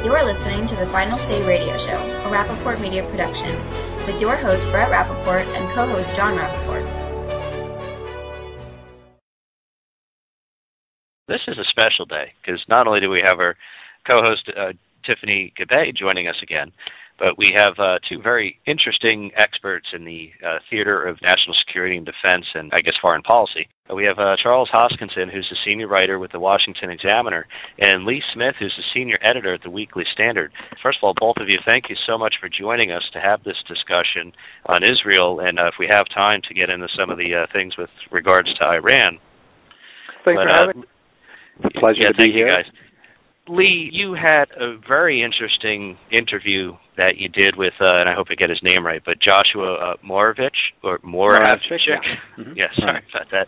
You're listening to the Final Say Radio Show, a Rappaport Media production, with your host Brett Rappaport and co-host John Rappaport. This is a special day because not only do we have our co-host Tiffany Gabbay joining us again, but we have two very interesting experts in the theater of national security and defense and, I guess, foreign policy. We have Charles Hoskinson, who's a senior writer with the Washington Examiner, and Lee Smith, who's a senior editor at the Weekly Standard. First of all, both of you, thank you so much for joining us to have this discussion on Israel, and if we have time to get into some of the things with regards to Iran. Thanks for having me. It's a pleasure to be here. Thank you, guys. Lee, you had a very interesting interview that you did with, and I hope I get his name right, but Joshua Moravich, or Moravich. Yeah. Mm-hmm. Yeah, sorry about that.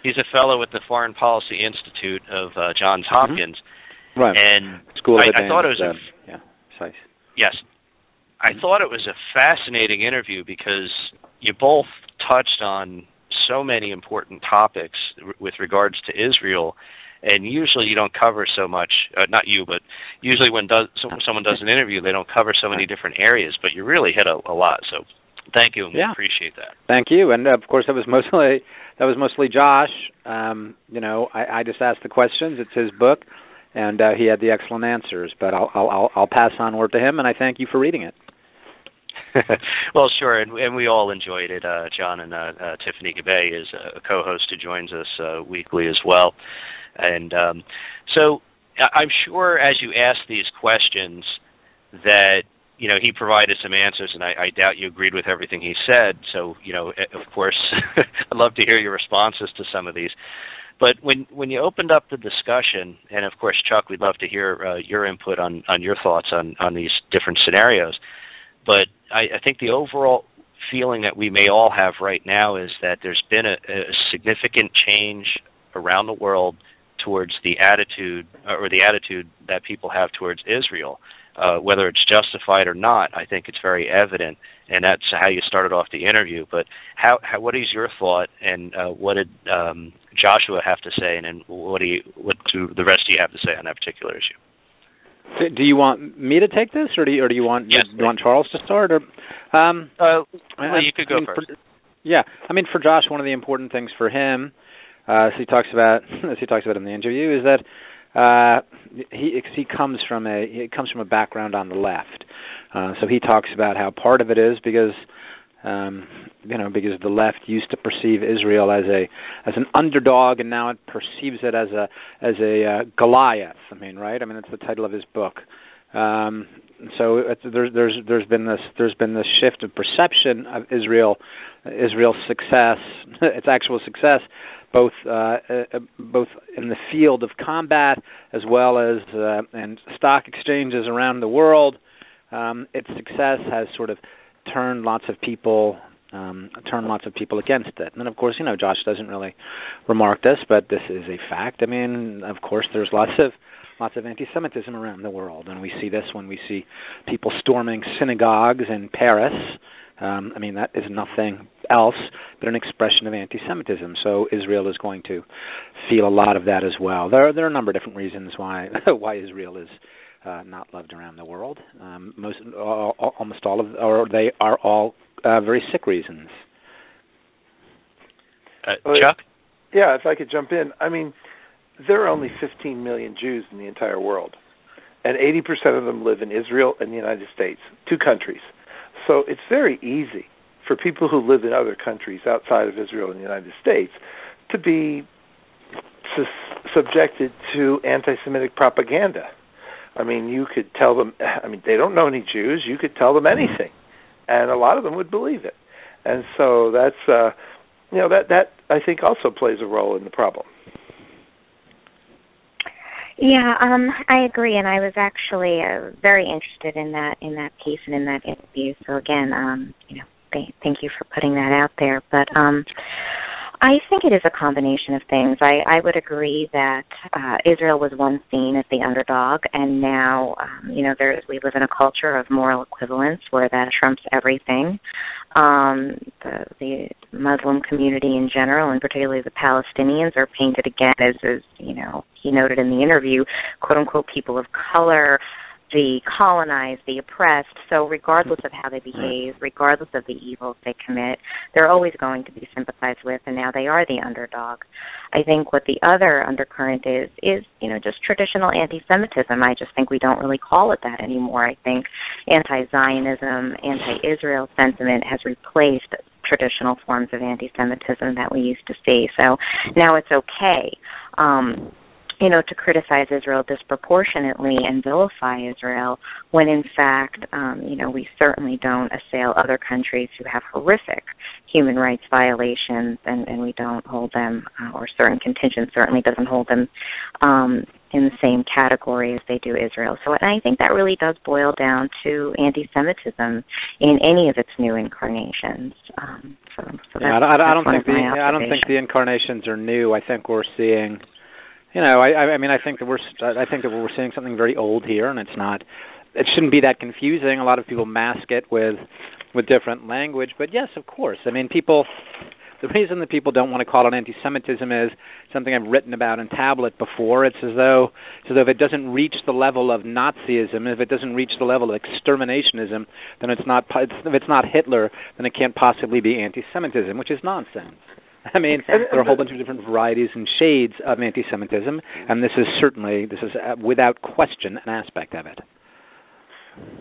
He's a fellow at the Foreign Policy Institute of Johns Hopkins. Mm-hmm. Right. And School of I thought it was Yes. I thought it was a fascinating interview because you both touched on so many important topics with regards to Israel. And usually you don't cover so much, not you, but usually when someone does an interview, they don't cover so many different areas, but you really hit a lot. So thank you, and we appreciate that. Thank you. And, of course, that was mostly Josh. I just asked the questions. It's his book, and he had the excellent answers. But I'll pass on word to him, and I thank you for reading it. Well, sure, and we all enjoyed it. John and Tiffany Gabbay is a co-host who joins us weekly as well. And so I'm sure as you asked these questions that, he provided some answers, and I doubt you agreed with everything he said. So, of course, I'd love to hear your responses to some of these. But when you opened up the discussion, and, of course, Chuck, we'd love to hear your input on your thoughts on these different scenarios. But I think the overall feeling that we may all have right now is that there's been a significant change around the world towards the attitude that people have towards Israel. Whether it's justified or not, I think it's very evident, and that's how you started off the interview. But what is your thought, and what did Joshua have to say, and then what do the rest of you have to say on that particular issue? Do you want me to take this, or do you want Charles to start? Or you could go first. For Josh, one of the important things for him, as he talks about in the interview, is that he comes from a background on the left. So he talks about how part of it is because the left used to perceive Israel as an underdog, and now it perceives it as a Goliath. It's the title of his book. So there's been this shift of perception of Israel's success, its actual success, both in the field of combat as well as in stock exchanges around the world. Its success has sort of turned lots of people against it. And of course, Josh doesn't really remark this, but this is a fact. Of course, there's lots of anti-Semitism around the world, and we see this when we see people storming synagogues in Paris. That is nothing else but an expression of anti-Semitism. So Israel is going to feel a lot of that as well. There are a number of different reasons why Israel is not loved around the world. Almost all of, they are all very sick reasons. Chuck? Yeah, if I could jump in. There are only 15 million Jews in the entire world, and 80% of them live in Israel and the United States, two countries. So it's very easy for people who live in other countries outside of Israel and the United States to be subjected to anti-Semitic propaganda. You could tell them, they don't know any Jews, you could tell them anything, and a lot of them would believe it. And so that's, that I think also plays a role in the problem. Yeah, I agree, and I was actually very interested in that piece and in that interview. So again, thank you for putting that out there. But I think it is a combination of things. I would agree that Israel was once seen as the underdog, and now, we live in a culture of moral equivalence where that trumps everything. The Muslim community in general, and particularly the Palestinians, are painted again as he noted in the interview, quote-unquote, people of color, the colonized, the oppressed. So regardless of how they behave, regardless of the evils they commit, they're always going to be sympathized with, and now they are the underdog. I think what the other undercurrent is just traditional anti-Semitism. I just think we don't really call it that anymore. I think anti-Zionism, anti-Israel sentiment has replaced traditional forms of anti-Semitism that we used to see. So now it's okay to criticize Israel disproportionately and vilify Israel when, in fact, we certainly don't assail other countries who have horrific human rights violations, and we don't hold them, or certain contingents certainly doesn't hold them in the same category as they do Israel. So I think that really does boil down to anti-Semitism in any of its new incarnations. I don't think the incarnations are new. I think we're seeing. I think that we're seeing something very old here, and it's not. It shouldn't be that confusing. A lot of people mask it with different language, but yes, of course. I mean, the reason that people don't want to call it anti-Semitism is something I've written about in Tablet before. It's as though if it doesn't reach the level of Nazism, if it doesn't reach the level of exterminationism, then if it's not Hitler, then it can't possibly be anti-Semitism, which is nonsense. I mean, there are a whole bunch of different varieties and shades of anti-Semitism, and this is without question an aspect of it.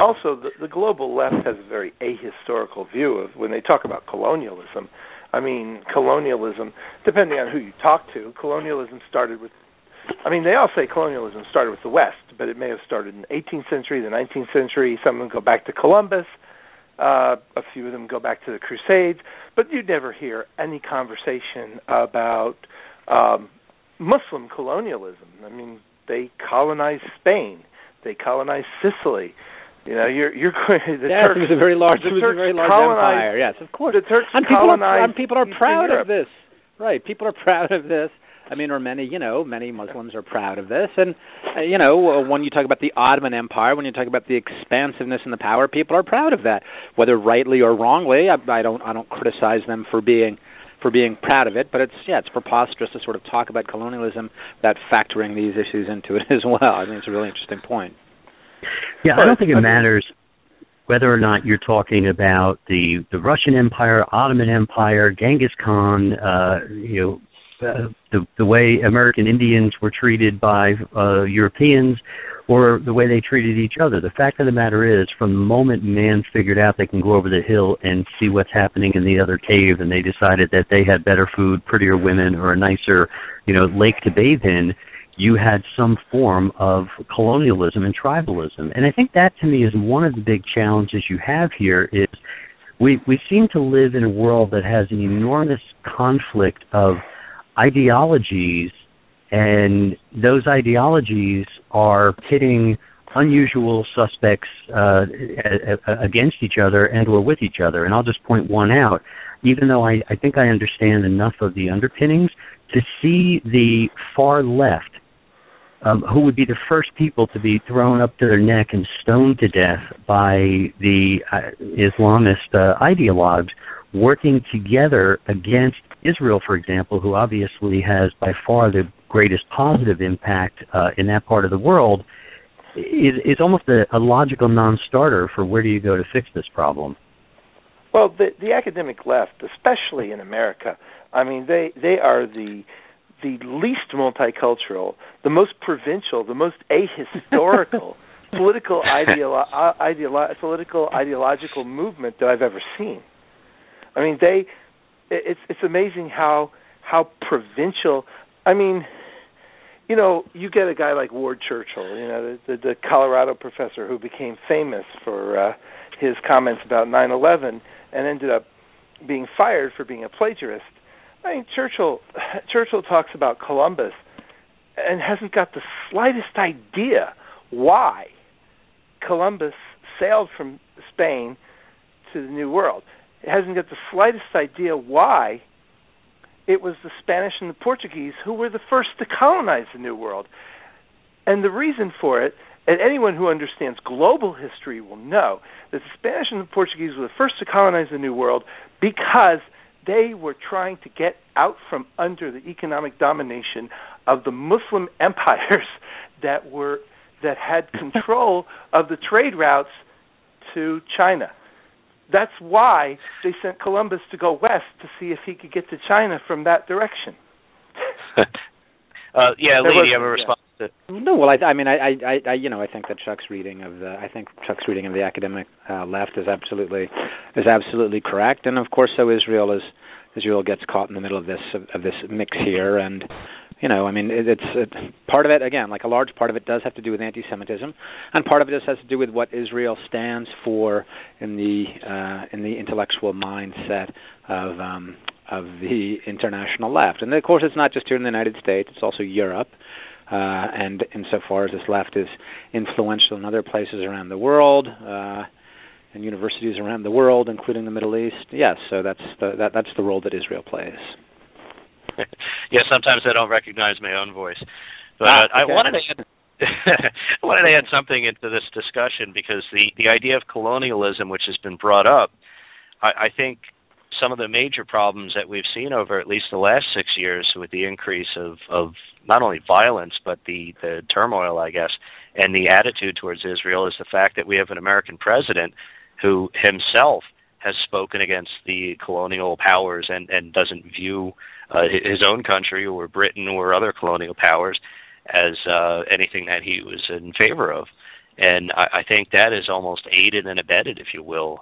Also, the global left has a very ahistorical view of when they talk about colonialism. I mean, colonialism, depending on who you talk to, colonialism started with, they all say colonialism started with the West, but it may have started in the 18th century, the 19th century. Some of them go back to Columbus. A few of them go back to the Crusades, but you never hear any conversation about Muslim colonialism. I mean, they colonized Spain, they colonized Sicily. You're going. It was a very large empire. Yes, of course. The Turks people are proud of this, right? People are proud of this. Or many Muslims are proud of this. And, when you talk about the Ottoman Empire, when you talk about the expansiveness and the power, people are proud of that, whether rightly or wrongly. I don't criticize them for being proud of it, but it's preposterous to sort of talk about colonialism without factoring these issues into it as well. I think it's a really interesting point. Yeah, I don't think it matters whether or not you're talking about the Russian Empire, Ottoman Empire, Genghis Khan, the way American Indians were treated by Europeans, or the way they treated each other. The fact of the matter is, from the moment man figured out they can go over the hill and see what's happening in the other cave, and they decided that they had better food, prettier women, or a nicer, lake to bathe in, you had some form of colonialism and tribalism. And I think that, to me, is one of the big challenges you have here is we seem to live in a world that has an enormous conflict of ideologies, and those ideologies are pitting unusual suspects against each other and or with each other. And I'll just point one out. Even though I think I understand enough of the underpinnings, to see the far left, who would be the first people to be thrown up to their neck and stoned to death by the Islamist ideologues, working together against Israel, for example, who obviously has by far the greatest positive impact in that part of the world, is almost a logical non-starter for where do you go to fix this problem. Well, the academic left, especially in America, they are the least multicultural, the most provincial, the most ahistorical political ideological movement that I've ever seen. It's amazing how provincial. You get a guy like Ward Churchill, the Colorado professor who became famous for his comments about 9/11 and ended up being fired for being a plagiarist. Churchill talks about Columbus and hasn't got the slightest idea why Columbus sailed from Spain to the New World. It hasn't got the slightest idea why it was the Spanish and the Portuguese who were the first to colonize the New World. And the reason for it, and anyone who understands global history will know, that the Spanish and the Portuguese were the first to colonize the New World because they were trying to get out from under the economic domination of the Muslim empires that had control of the trade routes to China. That's why they sent Columbus to go west to see if he could get to China from that direction. Lee, do you have a response? No, well, I think that Chuck's reading of the academic left is absolutely correct, and of course, so Israel gets caught in the middle of this mix here, and it's part of it again. Like a large part of it does have to do with anti-Semitism, and part of it just has to do with what Israel stands for in the intellectual mindset of the international left. And of course, it's not just here in the United States; it's also Europe. And insofar as this left is influential in other places around the world, and universities around the world, including the Middle East, yes. So that's the role that Israel plays. Yeah, sometimes I don't recognize my own voice, but I wanted to add something into this discussion because the idea of colonialism, which has been brought up, I think some of the major problems that we've seen over at least the last 6 years with the increase of not only violence but the turmoil, I guess, and the attitude towards Israel is the fact that we have an American president who himself has spoken against the colonial powers and doesn't view his own country or Britain or other colonial powers as anything that he was in favor of. And I think that is almost aided and abetted, if you will,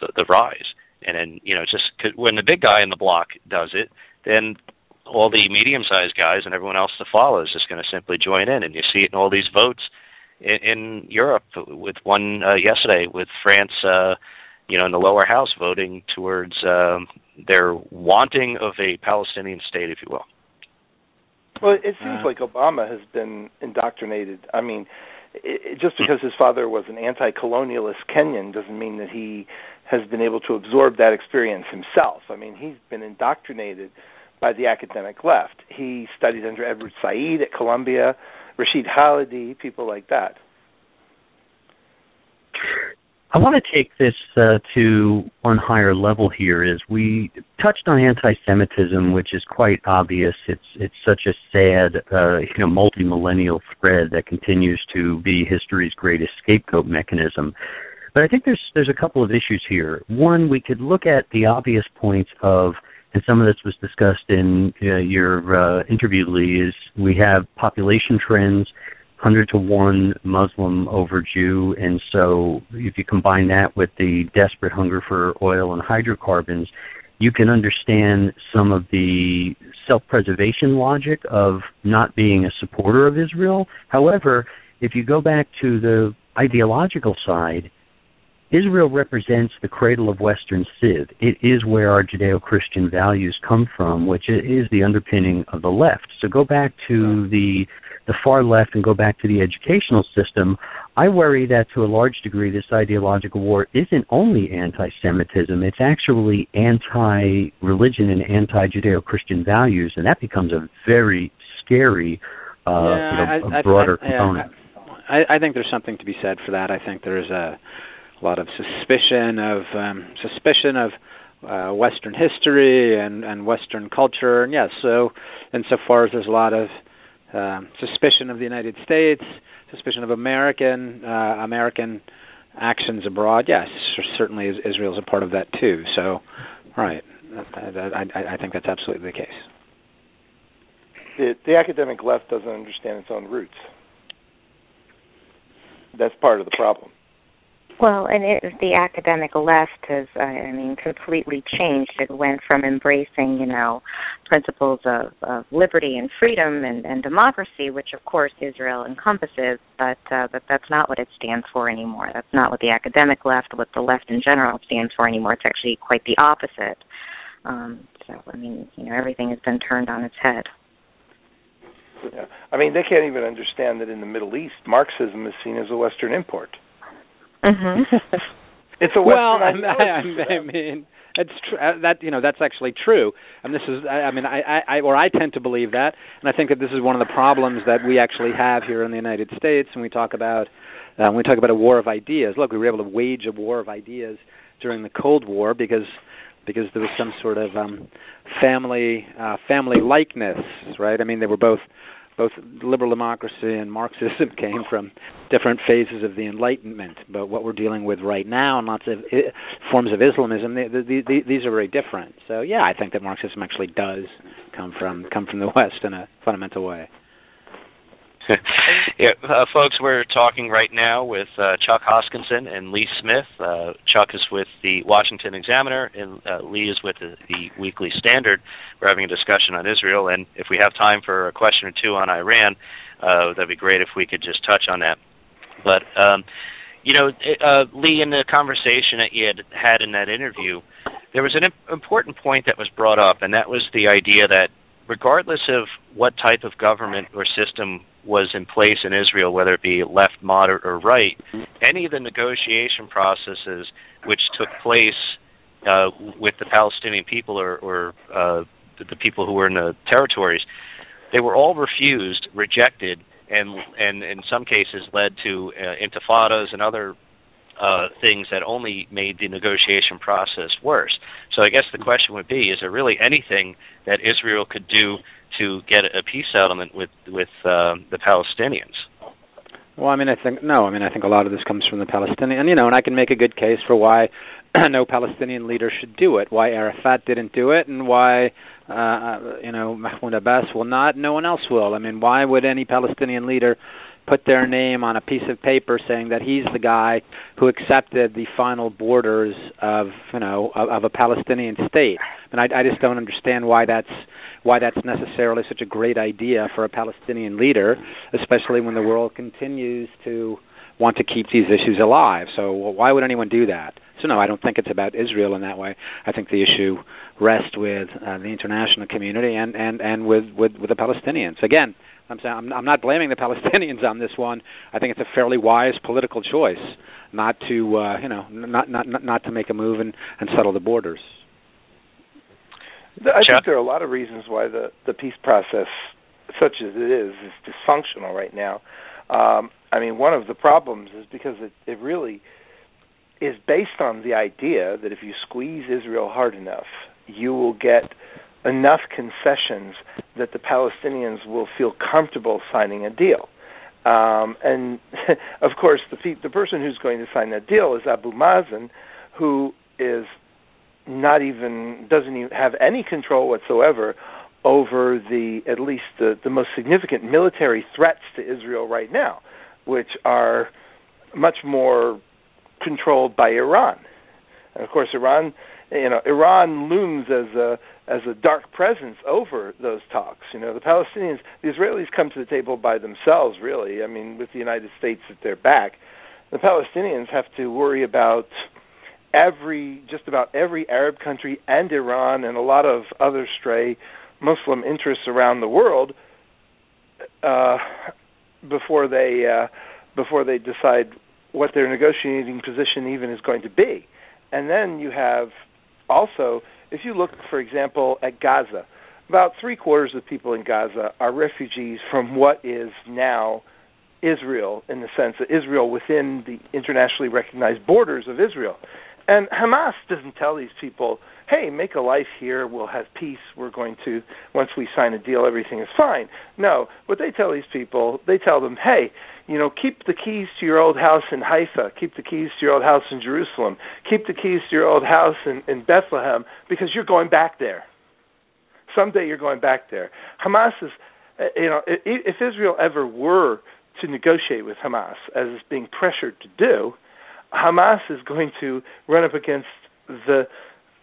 the rise. And then, just when the big guy in the block does it, then all the medium-sized guys and everyone else to follow is just going to simply join in. And you see it in all these votes in Europe, with one yesterday with France, in the lower house voting towards their wanting of a Palestinian state, if you will. Well, it seems like Obama has been indoctrinated. I mean, just because his father was an anti-colonialist Kenyan doesn't mean that he has been able to absorb that experience himself. I mean, he's been indoctrinated by the academic left. He studied under Edward Said at Columbia, Rashid Khalidi, people like that. I want to take this to one higher level here. Is we touched on anti-Semitism, which is quite obvious. It's such a sad, multi-millennial thread that continues to be history's greatest scapegoat mechanism. But I think there's a couple of issues here. One, we could look at the obvious points of, and some of this was discussed in your interview, Lee, is we have population trends, 100-to-1 Muslim over Jew, and so if you combine that with the desperate hunger for oil and hydrocarbons, you can understand some of the self-preservation logic of not being a supporter of Israel. However, if you go back to the ideological side, Israel represents the cradle of Western civ. It is where our Judeo-Christian values come from, which is the underpinning of the left. So go back to the far left and go back to the educational system. I worry that to a large degree this ideological war isn't only anti-Semitism, it's actually anti-religion and anti-Judeo-Christian values, and that becomes a very scary broader component. I think there's something to be said for that. I think there's a lot of suspicion of Western history and Western culture, and yes, so insofar as there's a lot of suspicion of the United States, suspicion of American actions abroad, yes, certainly Israel's a part of that too. So, right, I think that's absolutely the case. The academic left doesn't understand its own roots. That's part of the problem. Well, and the academic left has, completely changed. It went from embracing, principles of liberty and freedom and democracy, which of course Israel encompasses, but that's not what it stands for anymore. That's not what the academic left, what the left in general stands for anymore. It's actually quite the opposite. Everything has been turned on its head. Yeah. They can't even understand that in the Middle East, Marxism is seen as a Western import. Mm-hmm. It's a Western I mean, it's that's actually true, and this is, I tend to believe that, and I think that this is one of the problems that we actually have here in the United States when we talk about a war of ideas. Look, we were able to wage a war of ideas during the Cold War because there was some sort of family likeness, right? I mean, they were both liberal democracy and Marxism came from different phases of the Enlightenment. But what we're dealing with right now and lots of forms of Islamism, these are very different. So yeah, I think that Marxism actually does come from the West in a fundamental way. Yeah, folks, we're talking right now with Chuck Hoskinson and Lee Smith. Chuck is with the Washington Examiner, and Lee is with the Weekly Standard. We're having a discussion on Israel, and if we have time for a question or two on Iran, that'd be great if we could just touch on that. But, Lee, in the conversation that you had in that interview, there was an important point that was brought up, and that was the idea that regardless of what type of government or system was in place in Israel, whether it be left, moderate, or right, any of the negotiation processes which took place with the Palestinian people or the people who were in the territories, they were all refused, rejected, and in some cases led to intifadas and other things that only made the negotiation process worse. So I guess the question would be, is there really anything that Israel could do to get a peace settlement with the Palestinians? Well, I think a lot of this comes from the Palestinian, and I can make a good case for why no Palestinian leader should do it, why Arafat didn't do it, and why Mahmoud Abbas will not, no one else will. I mean, why would any Palestinian leader put their name on a piece of paper saying that he's the guy who accepted the final borders of a Palestinian state? And I just don't understand why that's necessarily such a great idea for a Palestinian leader, especially when the world continues to want to keep these issues alive. So why would anyone do that? So no, I don't think it's about Israel in that way. I think the issue rests with the international community and with the Palestinians. Again, I'm not blaming the Palestinians on this one. I think it's a fairly wise political choice not to not to make a move and settle the borders. I think there are a lot of reasons why the peace process, such as it is dysfunctional right now. One of the problems is because it really is based on the idea that if you squeeze Israel hard enough, you will get enough concessions that the Palestinians will feel comfortable signing a deal. And of course, the person who's going to sign that deal is Abu Mazen, who is doesn't even have any control whatsoever over at least the most significant military threats to Israel right now, which are much more controlled by Iran. And of course, Iran looms as a dark presence over those talks. The Palestinians, the Israelis come to the table by themselves, really. With the United States at their back. The Palestinians have to worry about just about every Arab country and Iran and a lot of other stray Muslim interests around the world before they decide what their negotiating position even is going to be. And then you have also, if you look, for example, at Gaza, about 3/4 of people in Gaza are refugees from what is now Israel, in the sense that Israel within the internationally recognized borders of Israel. And Hamas doesn't tell these people, hey, make a life here, we'll have peace, we're going to, once we sign a deal, everything is fine. No, what they tell these people, they tell them, hey, keep the keys to your old house in Haifa, keep the keys to your old house in Jerusalem, keep the keys to your old house in Bethlehem, because you're going back there. Someday you're going back there. Hamas is, if Israel ever were to negotiate with Hamas, as it's being pressured to do, Hamas is going to run up against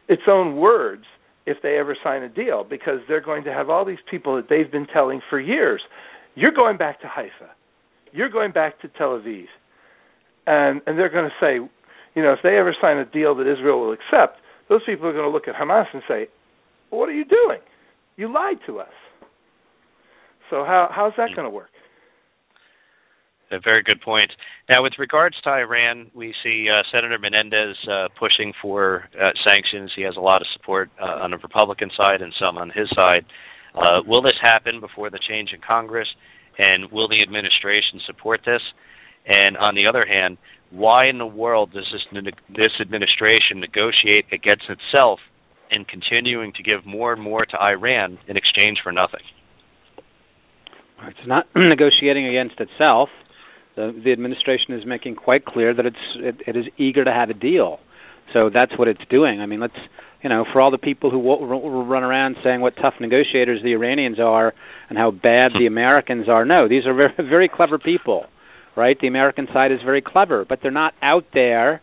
its own words if they ever sign a deal, because they're going to have all these people that they've been telling for years, you're going back to Haifa, you're going back to Tel Aviv. And they're going to say, if they ever sign a deal that Israel will accept, those people are going to look at Hamas and say, what are you doing? You lied to us. So how's that going to work? A very good point. Now, with regards to Iran, we see Senator Menendez pushing for sanctions. He has a lot of support on the Republican side and some on his side. Will this happen before the change in Congress, and will the administration support this? And on the other hand, why in the world does this administration negotiate against itself and continuing to give more and more to Iran in exchange for nothing? It's not negotiating against itself. The administration is making quite clear that it is eager to have a deal. So that's what it's doing. I mean, for all the people who run around saying what tough negotiators the Iranians are and how bad the Americans are, no, these are very, very clever people, right? The American side is very clever, but they're not out there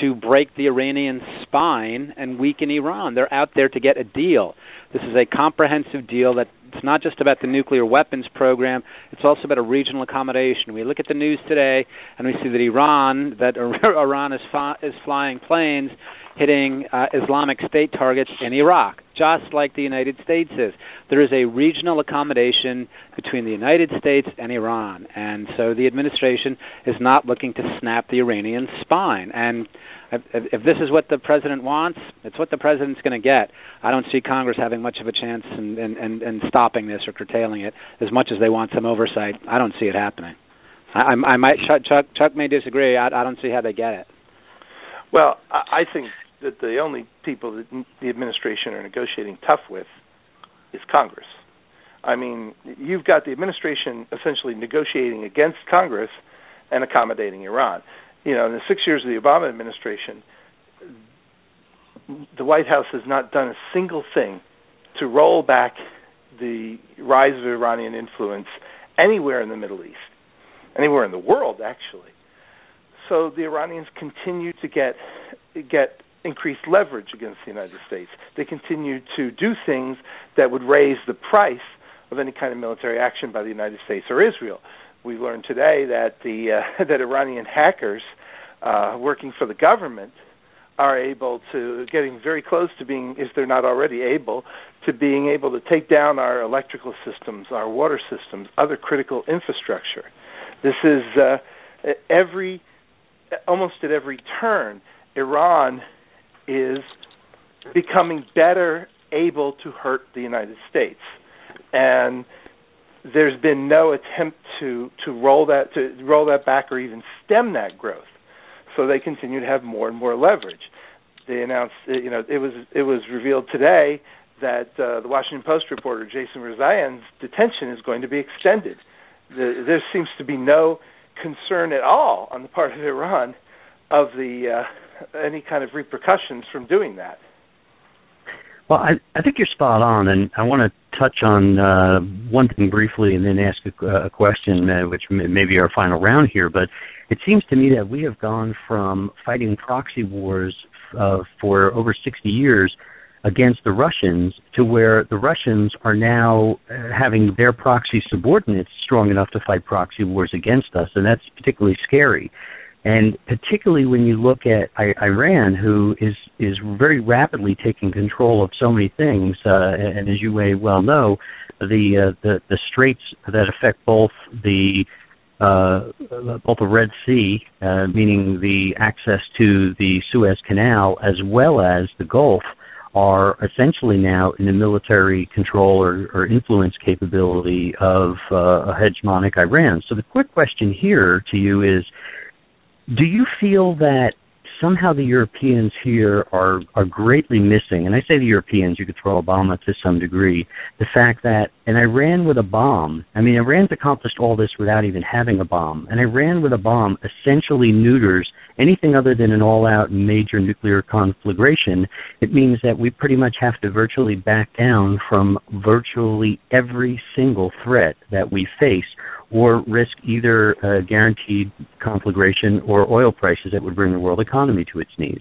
to break the Iranian spine and weaken Iran. They're out there to get a deal. This is a comprehensive deal that it's not just about the nuclear weapons program, it's also about a regional accommodation. We look at the news today and we see that Iran is flying planes hitting Islamic State targets in Iraq, just like the United States is. There is a regional accommodation between the United States and Iran, and so the administration is not looking to snap the Iranian spine. And if this is what the president wants, it's what the president's going to get. I don't see Congress having much of a chance in stopping this or curtailing it. As much as they want some oversight, I don't see it happening. I might. Chuck may disagree. I don't see how they get it. Well, I think that the only people that the administration are negotiating tough with is Congress. I mean, you've got the administration essentially negotiating against Congress and accommodating Iran. In the 6 years of the Obama administration, the White House has not done a single thing to roll back the rise of Iranian influence anywhere in the Middle East, anywhere in the world, actually. So the Iranians continue to get increased leverage against the United States. They continue to do things that would raise the price of any kind of military action by the United States or Israel. We learned today that that Iranian hackers working for the government are getting very close to being, if they're not already able, to being able to take down our electrical systems, our water systems, other critical infrastructure. This is almost at every turn, Iran is becoming better able to hurt the United States, and there's been no attempt to roll that back or even stem that growth. So they continue to have more and more leverage. They announced, it was revealed today that the Washington Post reporter Jason Rezaian's detention is going to be extended. There seems to be no concern at all on the part of Iran of any kind of repercussions from doing that. Well, I think you're spot on, and I want to touch on one thing briefly and then ask a question, which may be our final round here. But it seems to me that we have gone from fighting proxy wars for over 60 years against the Russians to where the Russians are now having their proxy subordinates strong enough to fight proxy wars against us, and that's particularly scary. And particularly when you look at Iran, who is very rapidly taking control of so many things, and as you may well know, the straits that affect both the Red Sea, meaning the access to the Suez Canal, as well as the Gulf, are essentially now in the military control or influence capability of a hegemonic Iran. So the quick question here to you is, do you feel that somehow the Europeans here are greatly missing, and I say the Europeans, you could throw Obama to some degree, the fact that an Iran with a bomb, I mean, Iran's accomplished all this without even having a bomb. An Iran with a bomb essentially neuters anything other than an all-out major nuclear conflagration. It means that we pretty much have to virtually back down from virtually every single threat that we face, or risk either a guaranteed conflagration or oil prices that would bring the world economy to its knees.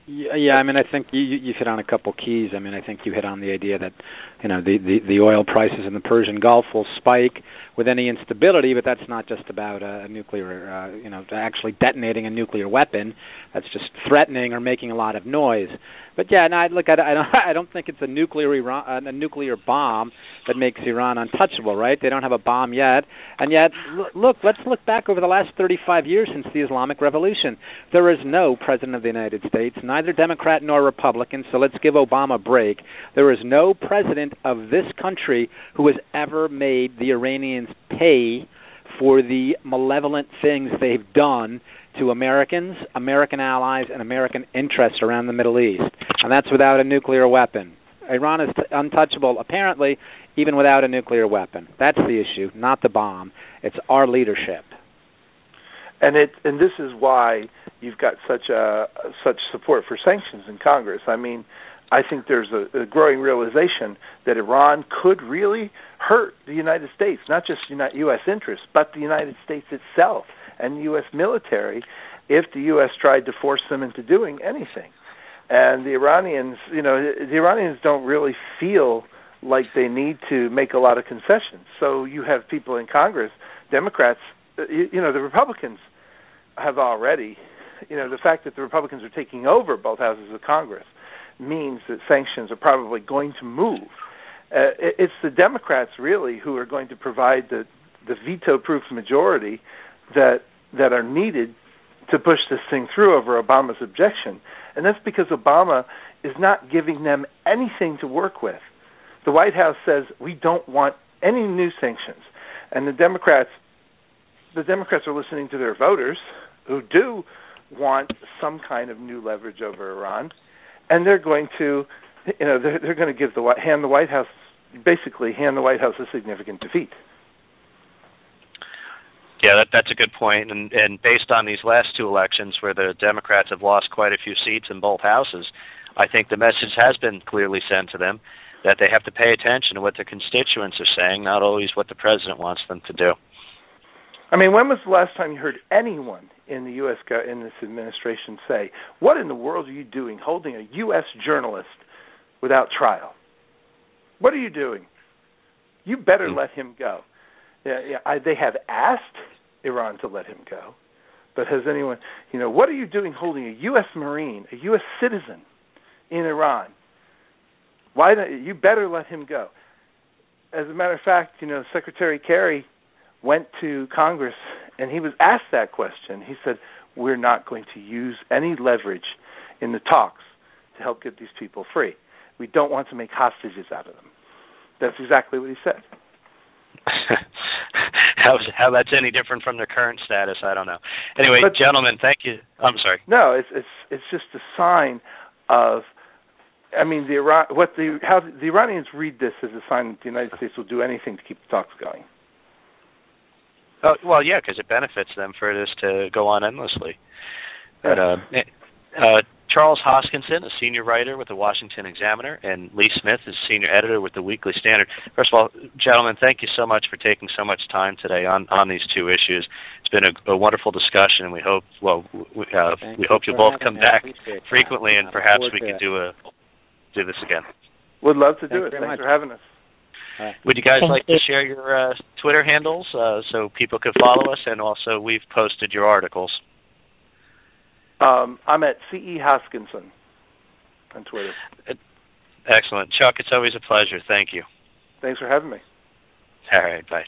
Yeah, I mean, I think you hit on a couple keys. I mean, I think you hit on the idea that, the oil prices in the Persian Gulf will spike, with any instability, but that's not just about a nuclear, actually detonating a nuclear weapon. That's just threatening or making a lot of noise. But yeah, no, I don't think it's a nuclear bomb that makes Iran untouchable, right? They don't have a bomb yet. And yet, look, let's look back over the last 35 years since the Islamic Revolution. There is no president of the United States, neither Democrat nor Republican, so let's give Obama a break. There is no president of this country who has ever made the Iranians pay for the malevolent things they've done to Americans, American allies, and American interests around the Middle East. And that's without a nuclear weapon. Iran is untouchable, apparently, even without a nuclear weapon. That's the issue, not the bomb. It's our leadership. And this is why you've got such support for sanctions in Congress. I mean, I think there's a growing realization that Iran could really hurt the United States, not just U.S. interests, but the United States itself and the U.S. military if the U.S. tried to force them into doing anything. And the Iranians don't really feel like they need to make a lot of concessions. So you have people in Congress, Democrats, the Republicans have already, the fact that the Republicans are taking over both houses of Congress means that sanctions are probably going to move. It's the Democrats really who are going to provide the veto-proof majority that are needed to push this thing through over Obama's objection. And that's because Obama is not giving them anything to work with. The White House says we don't want any new sanctions. And the Democrats are listening to their voters who do want some kind of new leverage over Iran. And they're going to, they're going to hand the White House a significant defeat. Yeah, that's a good point. And based on these last two elections where the Democrats have lost quite a few seats in both houses, I think the message has been clearly sent to them that they have to pay attention to what their constituents are saying, not always what the president wants them to do. I mean, when was the last time you heard anyone in the U.S. in this administration say, "What in the world are you doing holding a U.S. journalist without trial? What are you doing? You better let him go." They have asked Iran to let him go, but has anyone, what are you doing holding a U.S. Marine, a U.S. citizen in Iran? You better let him go. As a matter of fact, Secretary Kerry went to Congress and he was asked that question. He said, "We're not going to use any leverage in the talks to help get these people free. We don't want to make hostages out of them." That's exactly what he said. How that's any different from their current status, I don't know. Anyway, gentlemen, thank you. I'm sorry. No, it's just a sign of, how the Iranians read this as a sign that the United States will do anything to keep the talks going. Oh, well, yeah, because it benefits them for this to go on endlessly. But, Charles Hoskinson, a senior writer with the Washington Examiner, and Lee Smith is senior editor with the Weekly Standard. First of all, gentlemen, thank you so much for taking so much time today on these two issues. It's been a wonderful discussion, and we hope you'll both come back frequently, and perhaps we could do this again. Would love to do it. Thanks for having us. Would you guys like to share your Twitter handles so people could follow us, and also we've posted your articles? I'm at CE Hoskinson on Twitter. Excellent. Chuck, it's always a pleasure. Thank you. Thanks for having me. All right, bye.